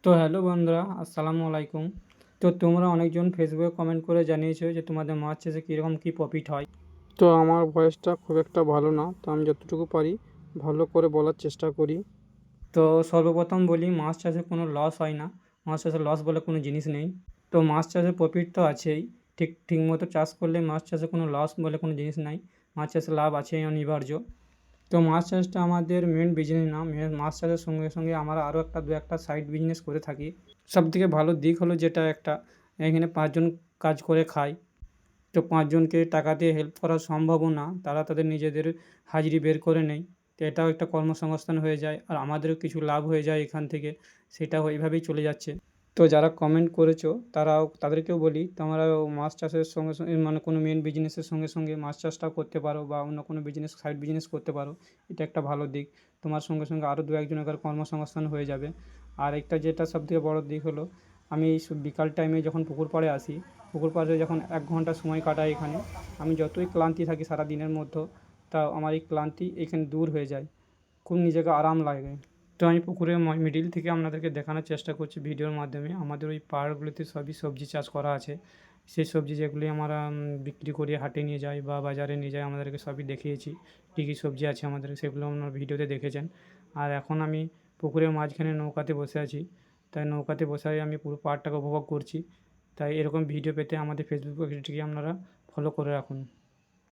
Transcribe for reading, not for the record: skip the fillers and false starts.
তো হ্যালো বন্ধুরা, আসসালামু আলাইকুম। তো তোমরা অনেকজন ফেসবুকে কমেন্ট করে জানিয়েছো যে তোমাদের মাছ চাষে কীরকম কী প্রফিট হয়। তো আমার ভয়েসটা খুব একটা ভালো না, তো আমি যতটুকু পারি ভালো করে বলার চেষ্টা করি। তো সর্বপ্রথম বলি, মাছ চাষে কোনো লস হয় না। মাছ চাষে লস বলে কোনো জিনিস নেই। তো মাছ চাষে প্রফিট তো আছেই। ঠিকমতো চাষ করলে মাছ চাষে কোনো লস বলে কোনো জিনিস নাই। মাছ চাষে লাভ আছেই অনিবার্য। তো মাছ চাষটা আমাদের মেন বিজনেস না। মাছ চাষের সঙ্গে সঙ্গে আমরা আরও দু একটা সাইড বিজনেস করে থাকি। সবথেকে ভালো দিক হলো যেটা একটা, এখানে 5 জন কাজ করে খায়। তো 5 জনকে টাকা দিয়ে হেল্প করা সম্ভবও না। তারা তাদের নিজেদের হাজিরি বের করে নেয়। তো এটাও একটা কর্মসংস্থান হয়ে যায়, আর আমাদেরও কিছু লাভ হয়ে যায় এখান থেকে। সেটাও এইভাবেই চলে যাচ্ছে। তো যারা কমেন্ট করেছো তাদেরকেও বলি, তোমরাও মাছ চাষের সঙ্গে সঙ্গে মানে কোনো মেন বিজনেসের সঙ্গে সঙ্গে মাছ চাষটাও করতে পারো, বা অন্য কোনো বিজনেস সাইড বিজনেস করতে পারো। এটা একটা ভালো দিক। তোমার সঙ্গে সঙ্গে আরও দু একজনের কর্মসংস্থান হয়ে যাবে। আর একটা যেটা সবথেকে বড় দিক হলো, আমি এই বিকাল টাইমে যখন পুকুর পাড়ে আসি, পুকুর পাড়ে যখন 1 ঘন্টা সময় কাটাই এখানে, আমি যতই ক্লান্তি থাকি সারা দিনের মধ্যে, তাও আমার এই ক্লান্তি এখানে দূর হয়ে যায়। খুব নিজেকে আরাম লাগে। তো আমি পুকুরের মিডিল থেকে আপনাদেরকে দেখানোর চেষ্টা করছি ভিডিওর মাধ্যমে। আমাদের ওই পাহাড়গুলোতে সবই সবজি চাষ করা আছে। সেই সবজি যেগুলি আমরা বিক্রি করে হাটে নিয়ে যাই বা বাজারে নিয়ে যাই, আমাদেরকে সবই দেখিয়েছি কী কী সবজি আছে আমাদের, সেগুলো আপনার ভিডিওতে দেখেছেন। আর এখন আমি পুকুরের মাঝখানে নৌকাতে বসে আছি। তাই নৌকাতে বসে আমি পুরো পাহাড়টাকে উপভোগ করছি। তাই এরকম ভিডিও পেতে আমাদের ফেসবুক পেজটিকে আপনারা ফলো করে রাখুন।